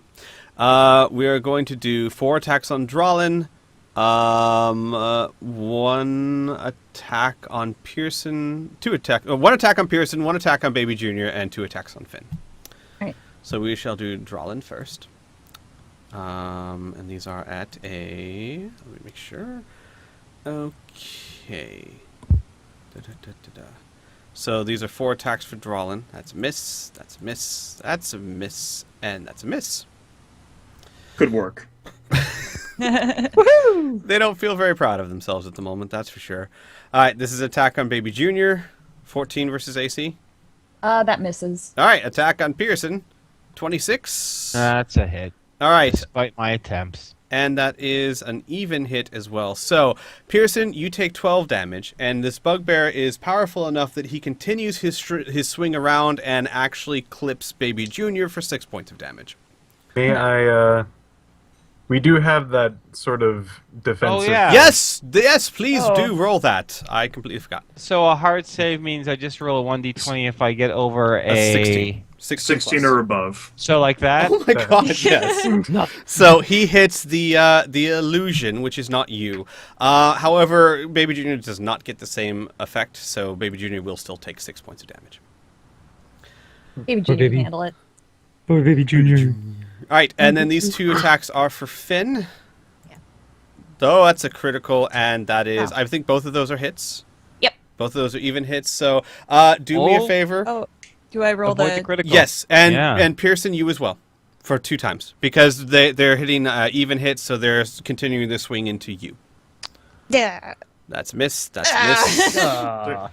We are going to do 4 attacks on Drolin, 1 attack on Pearson, 1 attack on Pearson, 1 attack on Baby Junior, and 2 attacks on Finn. Right. So we shall do Drolin first. And these are at a... Let me make sure. Okay. So these are 4 attacks for Drolin. That's a miss, that's a miss, that's a miss, and that's a miss. Good work. They don't feel very proud of themselves at the moment, that's for sure. Alright, this is attack on Baby Junior. 14 versus AC. That misses. Alright, attack on Pearson. 26. That's a hit. Alright, Despite my attempts. and that is an even hit as well. So, Pearson, you take 12 damage, and this bugbear is powerful enough that he continues his swing around and actually clips Baby Junior for 6 points of damage. May I, we do have that sort of defensive... Oh, yeah. Yes, please Oh. do roll that. I completely forgot. So a hard save means I just roll a 1d20 if I get over a... 16. 16 plus. or above. So like that? Oh my god, yes. So he hits the illusion, which is not you. However, Baby Junior does not get the same effect, so Baby Junior will still take 6 points of damage. Baby Junior baby. can handle it. Poor Baby Junior. Alright, and then these 2 attacks are for Finn. Oh, that's a critical, and that is... Oh. I think both of those are hits. Yep. Both of those are even hits, so do me a Oh. favor. Oh, do I roll Avoid the the... critical. Yes, and Yeah. and Pearson, you as well, for 2 times. Because they're hitting even hits, so they're continuing the swing into you. Yeah. That's a miss, that's a miss. So-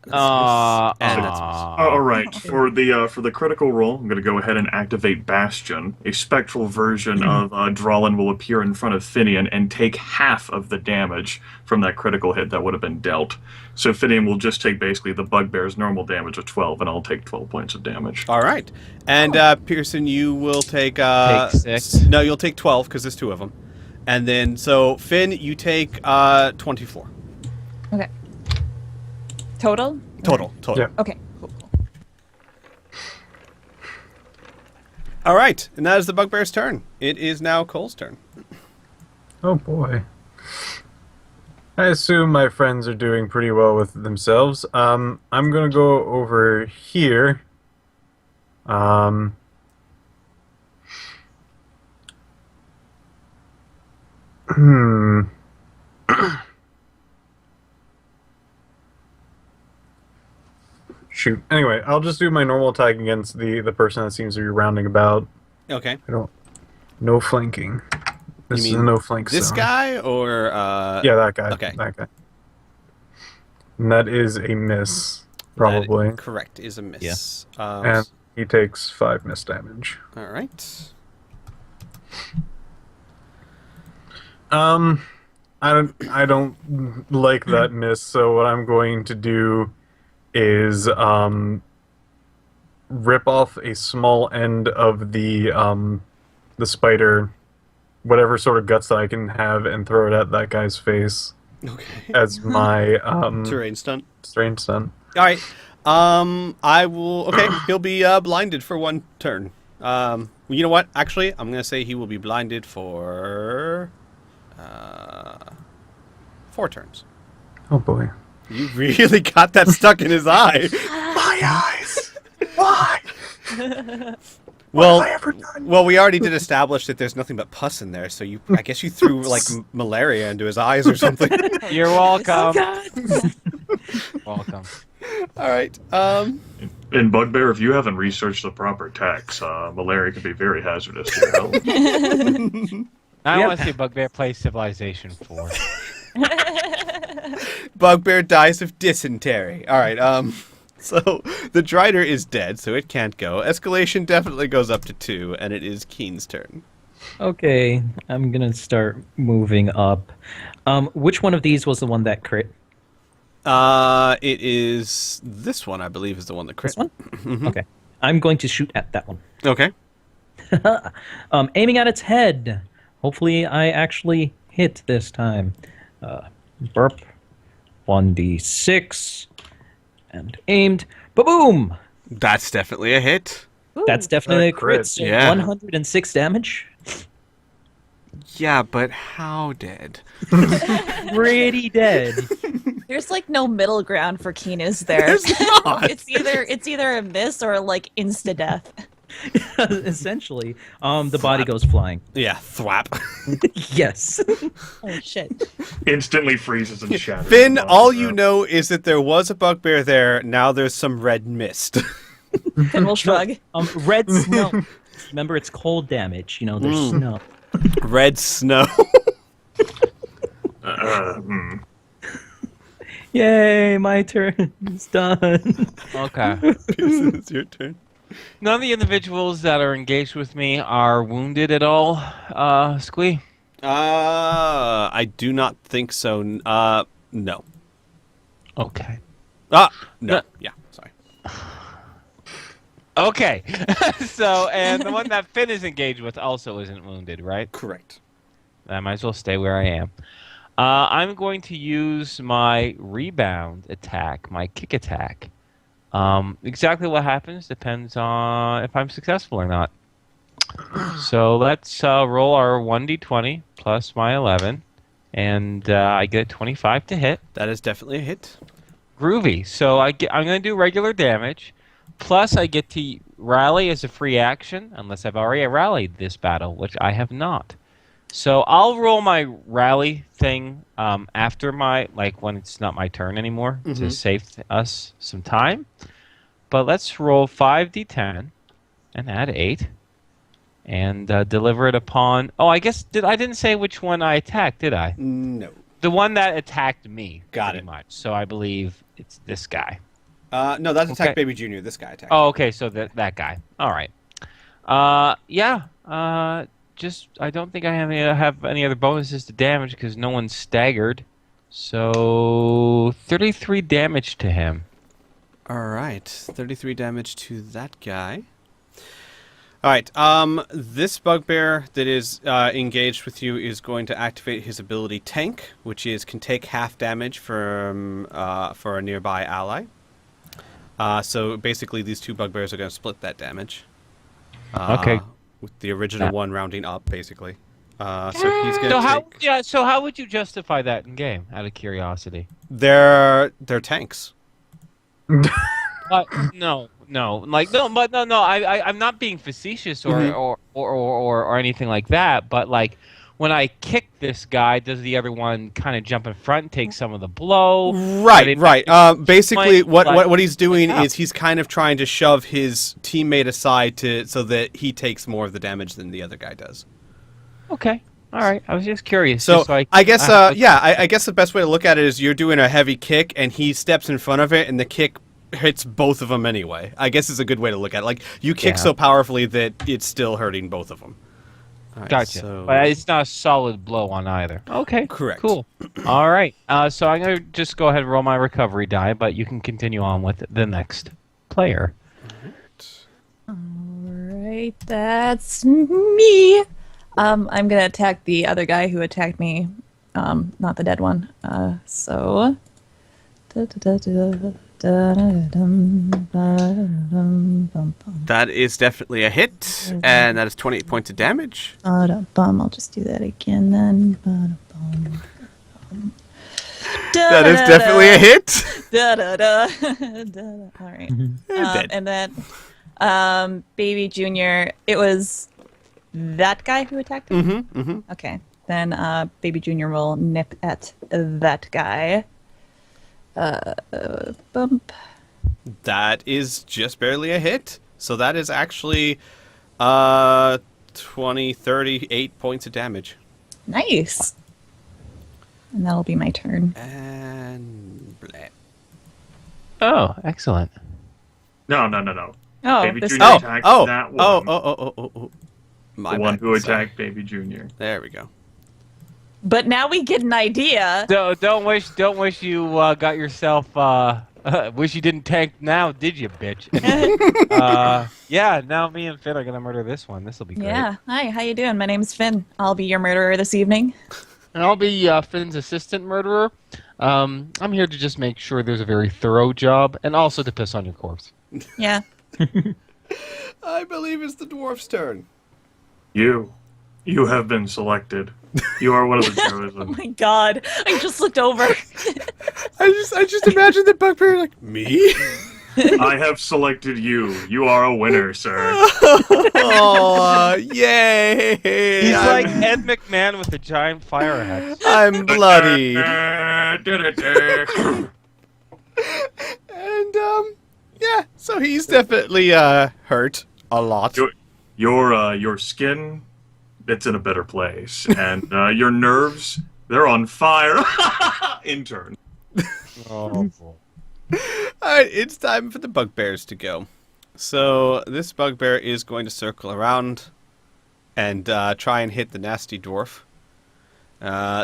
That's a miss, and that's a miss. all right, for the critical roll, I'm going to go ahead and activate Bastion. A spectral version of Drolin will appear in front of Finian and take half of the damage from that critical hit that would have been dealt. So Finian will just take basically the bugbear's normal damage of 12, and I'll take 12 points of damage. All right. And Pearson, you will take... Take 6. No, you'll take 12, because there's 2 of them. And then, so, Finn, you take 24. Okay. Total? Total. Yeah. Okay. Cool. All right. And that is the bugbear's turn. It is now Cole's turn. Oh boy. I assume my friends are doing pretty well with themselves. I'm gonna go over here. Hmm. Shoot. Anyway, I'll just do my normal attack against the person that seems to be rounding about. Okay. I don't. No flanking. This is a mean no flank This zone. guy, or... Yeah, that guy. Okay. That guy. And that is a miss, probably. That, correct, is a miss. And he takes 5 miss damage. All right. I don't like that miss, so what I'm going to do is rip off a small end of the spider, whatever sort of guts that I can have, and throw it at that guy's face Okay. as my Terrain stunt. strange stun. All right. I will. Okay, he'll be blinded for 1 turn. You know what? Actually, I'm gonna say he will be blinded for 4 turns. Oh boy. You really got that stuck in his eye. My eyes! Why? Well, What have I ever done? well, we already did establish that there's nothing but pus in there, so I guess you threw like malaria into his eyes or something. You're welcome. Welcome. All right. In Bugbear, if you haven't researched the proper tax, malaria can be very hazardous to your health. I Yep. want to see Bugbear play Civilization 4. Bugbear dies of dysentery. All right. So the Drider is dead, so it can't go. Escalation definitely goes up to 2, and it is Keen's turn. Okay, I'm gonna start moving up. Which one of these was the one that crit? It is this one, I believe, is the one that crit. This one? Okay. I'm going to shoot at that one. Okay. Aiming at its head. Hopefully I actually hit this time. Burp. 1d6. And aimed. Ba-boom! That's definitely a hit. That's definitely a crit, crit. So yeah. 106 damage. Yeah, but how dead? Pretty dead. There's like no middle ground for Keen, is there? There's not. It's either a miss or like insta death. Essentially, the body goes flying. Yeah, thwap. Yes. Oh shit. Instantly freezes and shatters. Finn, all you know is that there was a bugbear there. Now there's some red mist. And we'll shrug. Red snow. Remember, it's cold damage. You know, there's snow. Red snow. Yay, my turn is done. Okay. It's your turn. None of the individuals that are engaged with me are wounded at all, Squee? I do not think so. No. Okay. No. No. Yeah, sorry. Okay. So, and the one that Finn is engaged with also isn't wounded, right? Correct. I might as well stay where I am. I'm going to use my rebound attack, my kick attack. Exactly what happens depends on if I'm successful or not. So let's roll our 1d20 plus my 11, and I get a 25 to hit. That is definitely a hit. Groovy. So I'm going to do regular damage, plus I get to rally as a free action, unless I've already rallied this battle, which I have not. So I'll roll my rally thing after my, like when it's not my turn anymore, to save us some time. But let's roll 5d10 and add 8 and deliver it upon... Oh, I guess I didn't say which one I attacked, did I? No. The one that attacked me. Got pretty it. much. So I believe it's this guy. No, that's Attack Okay. Baby Junior. This guy attacked. Oh, okay, so that guy. All right. Just I don't think I have any other bonuses to damage because no one's staggered. So 33 damage to him. All right. 33 damage to that guy. All right. This bugbear that is engaged with you is going to activate his ability Tank, which can take half damage from for a nearby ally. So basically, these two bugbears are going to split that damage. Okay. With the original one rounding up, basically. So he's going to So how would you justify that in game? Out of curiosity. They're tanks. No. I'm not being facetious or anything like that. But like, when I kick this guy, does the other one kind of jump in front and take some of the blow? Right. Basically, like- what he's doing is he's kind of trying to shove his teammate aside so that he takes more of the damage than the other guy does. Okay. All right. I was just curious. So just I guess, I guess the best way to look at it is you're doing a heavy kick, and he steps in front of it, and the kick hits both of them anyway. I guess is a good way to look at it. Like, you kick so powerfully that it's still hurting both of them. All right, Gotcha. so- But it's not a solid blow on either. Okay. Correct. Cool. All right. So I'm going to just go ahead and roll my recovery die, but you can continue on with the next player. Alright, that's me. I'm gonna attack the other guy who attacked me. Not the dead one. That is definitely a hit, and that is 28 points of damage. I'll just do that again then. That is definitely a hit. All right. Dead. And then Baby Junior, it was that guy who attacked him? Mm-hmm, mm-hmm. Okay. Then Baby Junior will nip at that guy. Bump. That is just barely a hit. So that is actually 20, 38 points of damage. Nice. And that'll be my turn. And bleh. Oh, excellent. No. Oh, Baby this Junior attacked that one. Oh. My The one bad. who Sorry. attacked Baby Junior. There we go. But now we get an idea. Don't wish you got yourself. Wish you didn't tank now, did you, bitch? Yeah. Now me and Finn are gonna murder this one. This will be great. Yeah. Hi, how you doing? My name's Finn. I'll be your murderer this evening. And I'll be Finn's assistant murderer. I'm here to just make sure there's a very thorough job, and also to piss on your corpse. Yeah. I believe it's the dwarf's turn. You have been selected. You are one of the Oh chosen. my god. I just looked over. I just imagine the bugbear like, me? I have selected you. You are a winner, sir. Oh, yay! He's like Ed McMahon with a giant fire axe. I'm bloodied. And yeah, so he's definitely hurt a lot. Your skin, it's in a better place, and your nerves, they're on fire. Intern. Oh, Alright, it's time for the bugbears to go. So this bugbear is going to circle around and try and hit the nasty dwarf.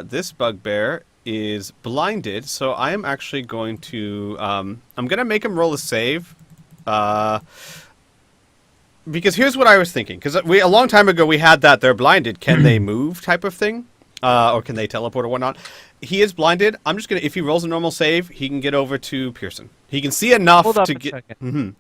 This bugbear is blinded, so I am actually going to I'm gonna make him roll a save. Because here's what I was thinking. Because a long time ago we had that they're blinded. Can they move type of thing? Or can they teleport or whatnot? He is blinded. I'm just going to... If he rolls a normal save, he can get over to Pearson. He can see enough Hold up to a get... second. Mhm.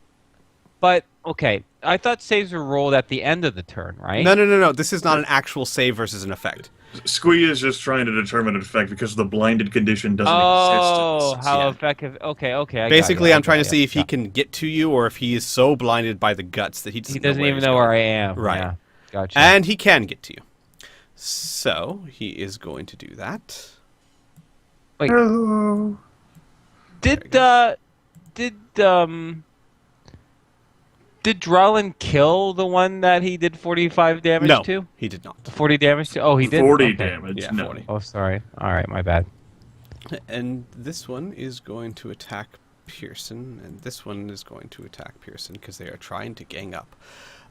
But okay, I thought saves were rolled at the end of the turn, right? No. This is not an actual save versus an effect. Squee is just trying to determine an effect because the blinded condition doesn't Oh, exist. how Yeah. effective! Okay, I got Basically, you, I'm trying to got see you. if he can get to you or if he is so blinded by the guts that he He doesn't even he's know going. where I am. Right. Yeah. Gotcha. And he can get to you. So, he is going to do that. Wait, Hello. did Drellin kill the one that he did 45 damage No, to? he did not. 40 damage to? Oh, he did. 40 Okay. damage. Yeah, no. 40. Oh, sorry. All right, my bad. And this one is going to attack Pearson, and this one is going to attack Pearson because they are trying to gang up.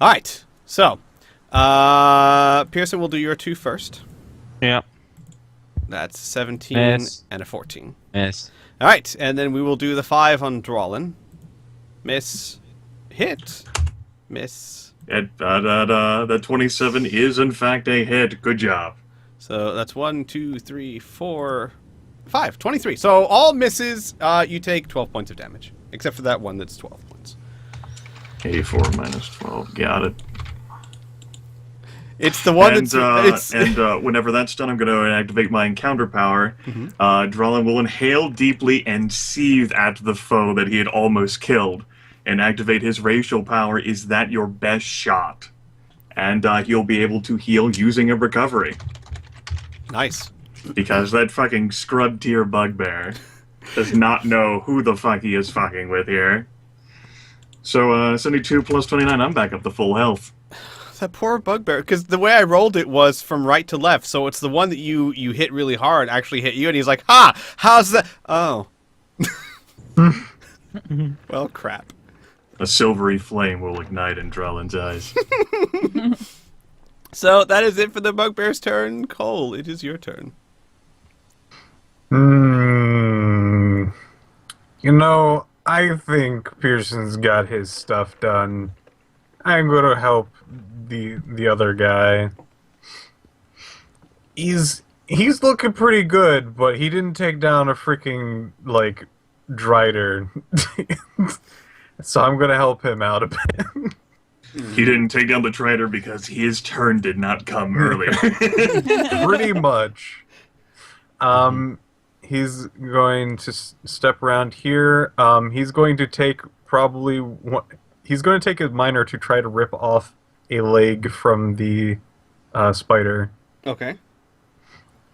All right, so Pearson will do your 2 first. Yeah. That's 17 Miss. and a 14. Miss. All right, and then we will do the 5 on Drolin. Miss. Hit. Miss. That 27 is in fact a hit. Good job. So that's 1, 2, 3, 4, 5. 23. So all misses, you take 12 points of damage. Except for that one that's 12 points. 84 minus 12. Got it. It's the one And, that's... whenever that's done, I'm going to activate my encounter power. Drellin will inhale deeply and seethe at the foe that he had almost killed. And activate his racial power. Is that your best shot? And he'll be able to heal using a recovery. Nice. Because that fucking scrub tier bugbear does not know who the fuck he is fucking with here. So 72 plus 29, I'm back up to full health. That poor bugbear, because the way I rolled it was from right to left, so it's the one that you hit really hard actually hit you, and he's like, ha! How's that? Oh. Well, crap. A silvery flame will ignite in Drellin's eyes. So that is it for the bugbear's turn. Cole, it is your turn. You know, I think Pearson's got his stuff done. I'm gonna help the other guy. He's looking pretty good, but he didn't take down a freaking, like, Drider. So I'm gonna help him out a bit. He didn't take down the Drider because his turn did not come earlier. Pretty much. He's going to step around here. He's going to take he's going to take a minor to try to rip off a leg from the spider. Okay.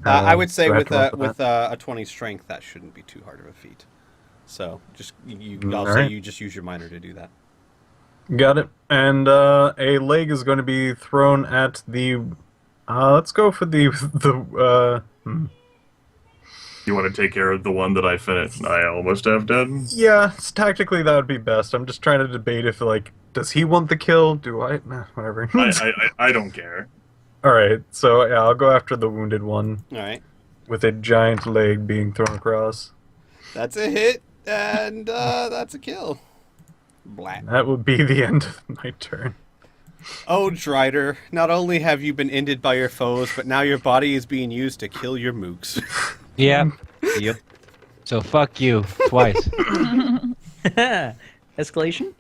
I would say do I have with to roll for a 20 strength, that shouldn't be too hard of a feat. So just I'll say Alright. you just use your minor to do that. Got it. And a leg is going to be thrown at the. Let's go for the You want to take care of the one that I finished? I almost have done. Yeah, tactically that would be best. I'm just trying to debate if, like, does he want the kill? Do I? Nah, whatever. I don't care. Alright, so yeah, I'll go after the wounded one All right. with a giant leg being thrown across. That's a hit, and that's a kill. Blah. That would be the end of my turn. Oh, Drider, not only have you been ended by your foes, but now your body is being used to kill your mooks. Yeah. Yep. So fuck you twice. Escalation.